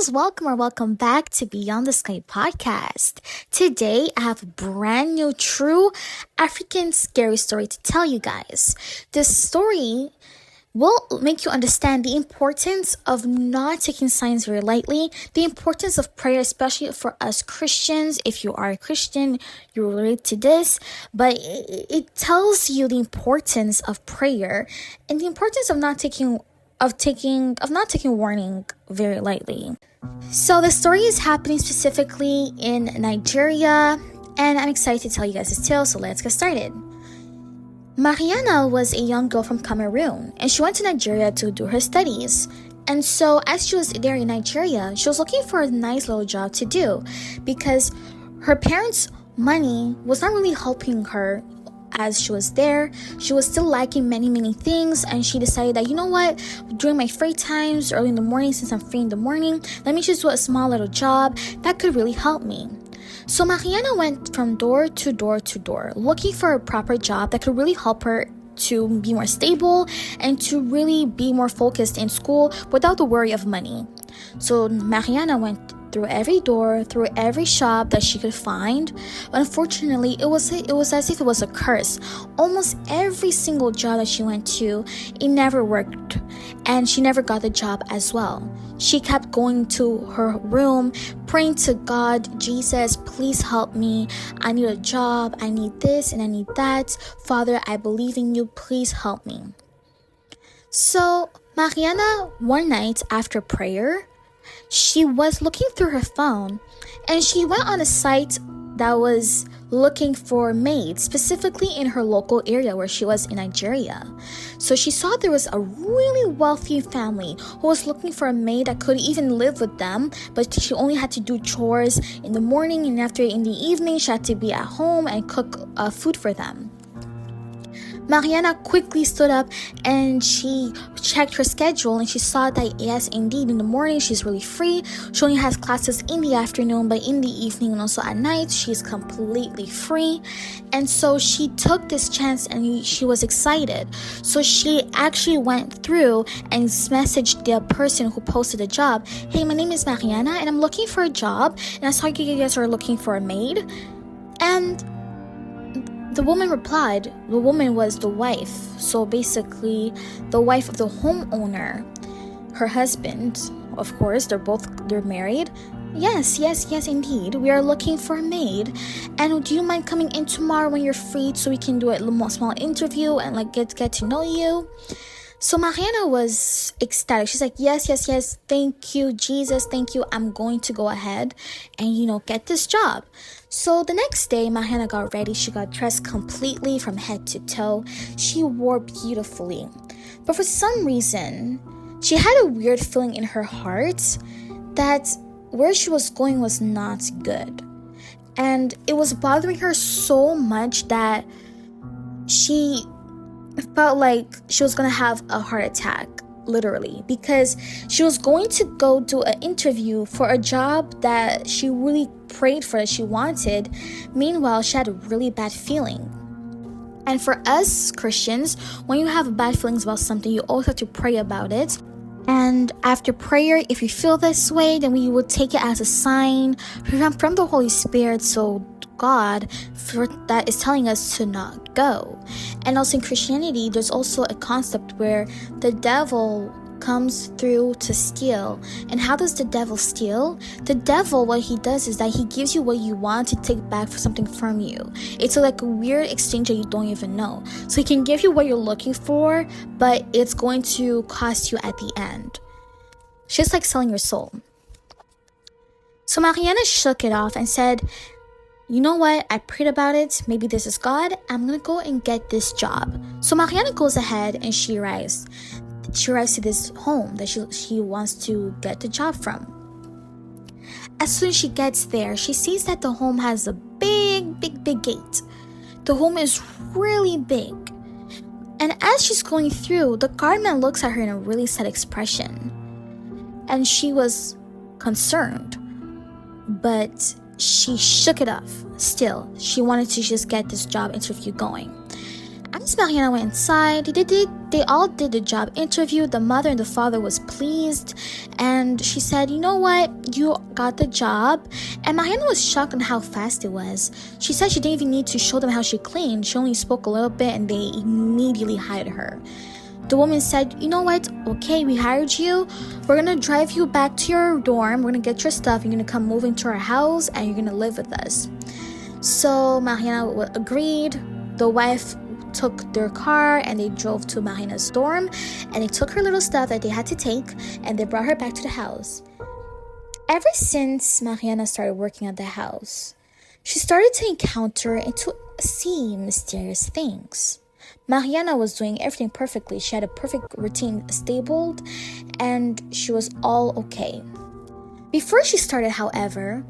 guys, welcome or welcome back to Beyond the Sky podcast. Today I have a brand new true African scary story to tell you guys. This story will make you understand the importance of not taking signs very lightly, the importance of prayer, especially for us Christians. If you are a Christian, you relate to this, but it tells you the importance of prayer and the importance of not taking warning very lightly. So the story is happening specifically in Nigeria, and I'm excited to tell you guys this tale, so let's get started. Mariana was a young girl from Cameroon, and she went to Nigeria to do her studies. And so as she was there in Nigeria, she was looking for a nice little job to do because her parents' money was not really helping her. As she was there, she was still lacking many things, and she decided that, you know what, during my free times early in the morning, since I'm free in the morning, let me just do a small little job that could really help me. So Mariana went from door to door to door looking for a proper job that could really help her to be more stable and to really be more focused in school without the worry of money. So Mariana went through every door, through every shop that she could find. Unfortunately, it was as if it was a curse. Almost every single job that she went to, it never worked, and she never got the job as well. She kept going to her room, praying to God, Jesus, please help me. I need a job. I need this and I need that. Father, I believe in you. Please help me. So Mariana, one night after prayer, she was looking through her phone and she went on a site that was looking for maids, specifically in her local area where she was in Nigeria. So she saw there was a really wealthy family who was looking for a maid that could even live with them, but she only had to do chores in the morning, and after in the evening she had to be at home and cook food for them. Mariana quickly stood up and she checked her schedule, and she saw that yes, indeed, in the morning she's really free. She only has classes in the afternoon, but in the evening and also at night she's completely free. And so she took this chance and she was excited. So she actually went through and messaged the person who posted the job. Hey, my name is Mariana and I'm looking for a job, and I saw you guys are looking for a maid. And the woman replied. The woman was the wife. So basically, the wife of the homeowner, her husband, of course, they're married. Yes, indeed. We are looking for a maid. And do you mind coming in tomorrow when you're free so we can do a little small interview and get to know you? So Mariana was ecstatic. She's like, yes, thank you, Jesus, thank you. I'm going to go ahead and, get this job. So the next day, Mariana got ready. She got dressed completely from head to toe. She wore beautifully. But for some reason, she had a weird feeling in her heart that where she was going was not good. And it was bothering her so much that she felt like she was going to have a heart attack, literally, because she was going to go do an interview for a job that she really prayed for, that she wanted. Meanwhile, she had a really bad feeling. And for us Christians, when you have bad feelings about something, you always have to pray about it. And after prayer, if you feel this way, then we would take it as a sign from the Holy Spirit. So God that is telling us to not go. And also in Christianity, there's also a concept where the devil comes through to steal. And how does the devil steal? The devil, what he does is that he gives you what you want to take back for something from you. It's like a weird exchange that you don't even know. So he can give you what you're looking for, but it's going to cost you at the end. It's just like selling your soul. So Mariana shook it off and said, you know what? I prayed about it. Maybe this is God. I'm going to go and get this job. So Mariana goes ahead and she arrives. She arrives to this home that she wants to get the job from. As soon as she gets there, she sees that the home has a big gate. The home is really big. And as she's going through, the guardman looks at her in a really sad expression. And she was concerned. But she shook it off. Still, she wanted to just get this job interview going. Once Mariana went inside, they all did the job interview. The mother and the father was pleased, and she said, you know what, you got the job. And Mariana was shocked on how fast it was. She said she didn't even need to show them how she cleaned. She only spoke a little bit and they immediately hired her. The woman said, you know what, okay, we hired you. We're gonna drive you back to your dorm. We're gonna get your stuff. You're gonna come move into our house and you're gonna live with us. So Mariana agreed. The wife took their car and they drove to Mariana's dorm, and they took her little stuff that they had to take and they brought her back to the house. Ever since Mariana started working at the house, she started to encounter and to see mysterious things. Mariana was doing everything perfectly. She had a perfect routine stabled and she was all okay. Before she started, however,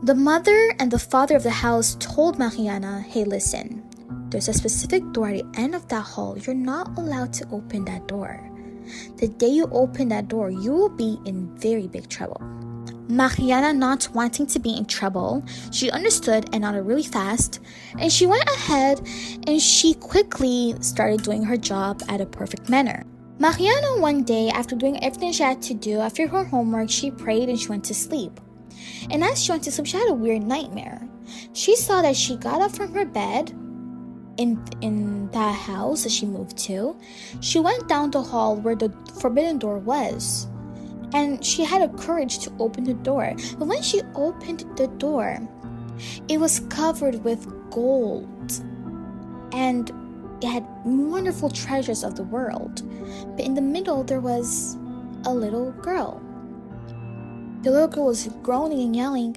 the mother and the father of the house told Mariana, hey, listen, there's a specific door at the end of that hall. You're not allowed to open that door. The day you open that door, you will be in very big trouble. Mariana, not wanting to be in trouble, she understood and nodded really fast, and she went ahead and she quickly started doing her job at a perfect manner. Mariana, one day, after doing everything she had to do, after her homework, she prayed and she went to sleep. And as she went to sleep, she had a weird nightmare. She saw that she got up from her bed in that house that she moved to. She went down the hall where the forbidden door was, and she had a courage to open the door. But when she opened the door, it was covered with gold, and it had wonderful treasures of the world. But in the middle, there was a little girl. The little girl was groaning and yelling,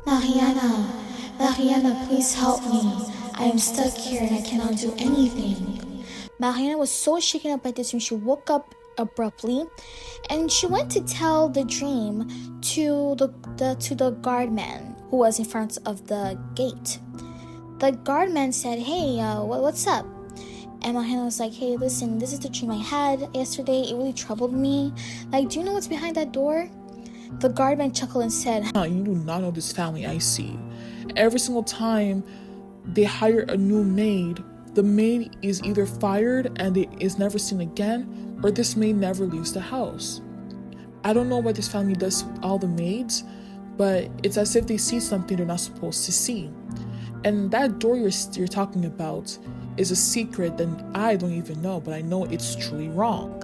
Mariana, Mariana, please help me. I am stuck here and I cannot do anything. Mariana was so shaken up by this when she woke up abruptly, and she went to tell the dream to the guardman who was in front of the gate. The guardman said, hey, what's up? And Mariana was like, hey, listen, this is the dream I had yesterday. It really troubled me. Like, do you know what's behind that door? The guardman chuckled and said, you do not know this family, I see. Every single time they hire a new maid, the maid is either fired and is never seen again, or this maid never leaves the house. I don't know what this family does with all the maids, but it's as if they see something they're not supposed to see. And that door you're talking about is a secret that I don't even know, but I know it's truly wrong.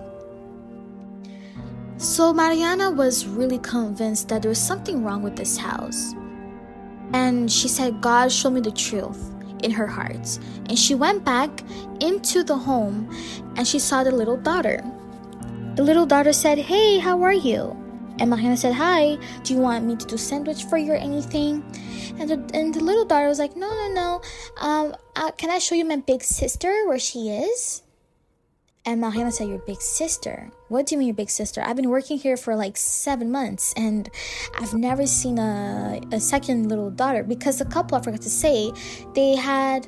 So Mariana was really convinced that there was something wrong with this house. And she said, God, show me the truth, in her heart. And she went back into the home and she saw the little daughter. The little daughter said, hey, how are you? And Mariana said, hi, do you want me to do sandwich for you or anything? And the little daughter was like, no. Can I show you my big sister where she is? And Mariana said, your big sister? What do you mean your big sister? I've been working here for like 7 months and I've never seen a second little daughter, because the couple, I forgot to say, they had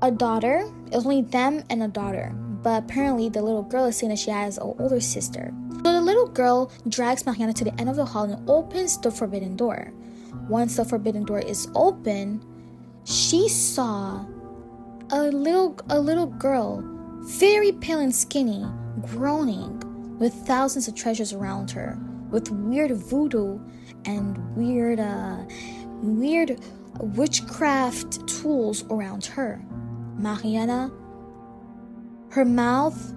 a daughter. It was only them and a daughter. But apparently the little girl is saying that she has an older sister. So the little girl drags Mariana to the end of the hall and opens the forbidden door. Once the forbidden door is open, she saw a little girl, very pale and skinny, groaning, with thousands of treasures around her, with weird voodoo and weird witchcraft tools around her. Mariana, her mouth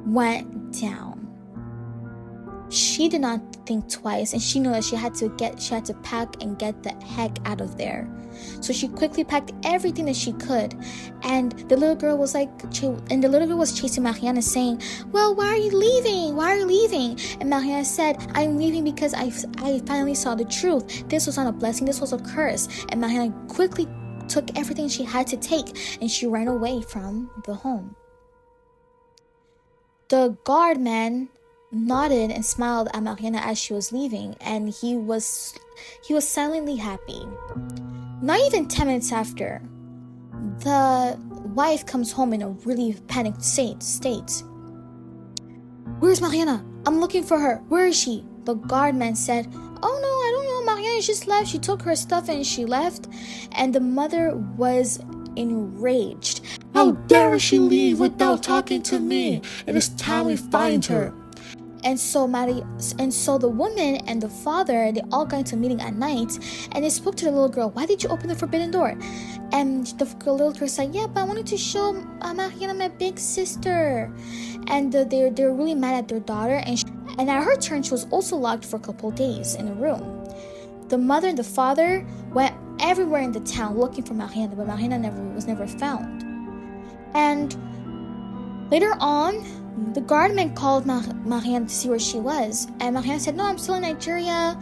went down. She did not think twice, and she knew that she had to pack and get the heck out of there. So she quickly packed everything that she could, and the little girl was chasing Mariana, saying, well, why are you leaving? Why are you leaving? And Mariana said, I'm leaving because I finally saw the truth. This was not a blessing, this was a curse. And Mariana quickly took everything she had to take, and she ran away from the home. The guardman nodded and smiled at Mariana as she was leaving, and he was silently happy. Not even 10 minutes after, the wife comes home in a really panicked state. Where's Mariana? I'm looking for her. Where is she? The guardman said, oh no, I don't know. Mariana just left. She took her stuff and she left. And the mother was enraged. How dare she leave without talking to me? It is time we find her. And so the woman and the father, they all got into a meeting at night, and they spoke to the little girl. Why did you open the forbidden door? And the little girl said, yeah, but I wanted to show Mariana, my big sister. And they're really mad at their daughter. And at her turn, she was also locked for a couple of days in a room. The mother and the father went everywhere in the town looking for Mariana, but Mariana was never found. And later on, the guardman called Mariana to see where she was, and Mariana said, no, I'm still in Nigeria.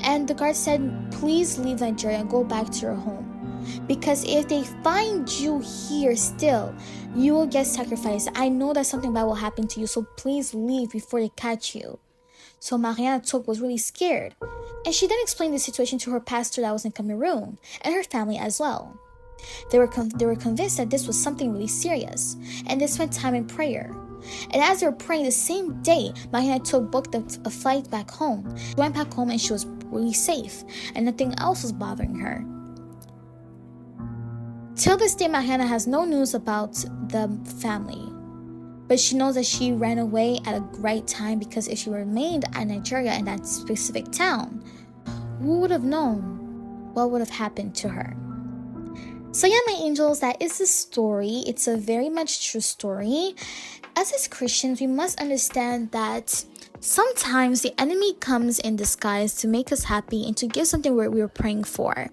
And the guard said, please leave Nigeria and go back to your home, because if they find you here still, you will get sacrificed. I know that something bad will happen to you, so please leave before they catch you. So Mariana was really scared, and she then explained the situation to her pastor that was in Cameroon and her family as well. They were convinced that this was something really serious, and they spent time in prayer. And as they were praying the same day, Mariana booked a flight back home. She went back home and she was really safe, and nothing else was bothering her. Till this day, Mariana has no news about the family, but she knows that she ran away at a right time, because if she remained at Nigeria in that specific town, who would have known what would have happened to her? So yeah, my angels, that is the story. It's a very much true story. As Christians, we must understand that sometimes the enemy comes in disguise to make us happy and to give something we were praying for.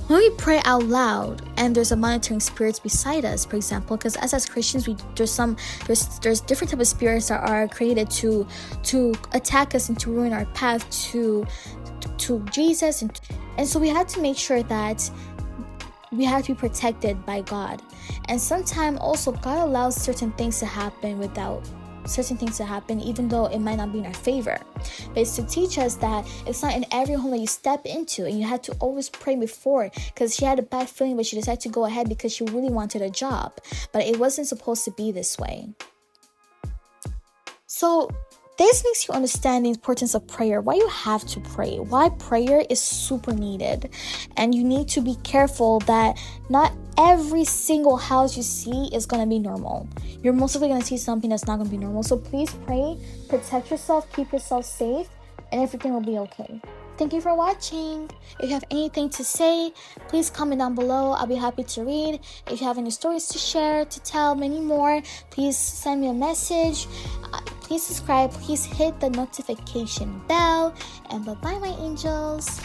When we pray out loud and there's a monitoring spirits beside us, for example, because as Christians, there's different type of spirits that are created to attack us and to ruin our path to Jesus, and so we have to make sure that we have to be protected by God. And sometimes also God allows certain things to happen even though it might not be in our favor. But it's to teach us that it's not in every home that you step into, and you have to always pray before, because she had a bad feeling but she decided to go ahead because she really wanted a job, but it wasn't supposed to be this way. So this makes you understand the importance of prayer, why you have to pray, why prayer is super needed. And you need to be careful that not every single house you see is going to be normal. You're most likely going to see something that's not going to be normal. So please pray, protect yourself, keep yourself safe, and everything will be okay. Thank you for watching. If you have anything to say, please comment down below. I'll be happy to read. If you have any stories to share, to tell, many more, please send me a message. Please subscribe. Please hit the notification bell. And bye-bye, my angels.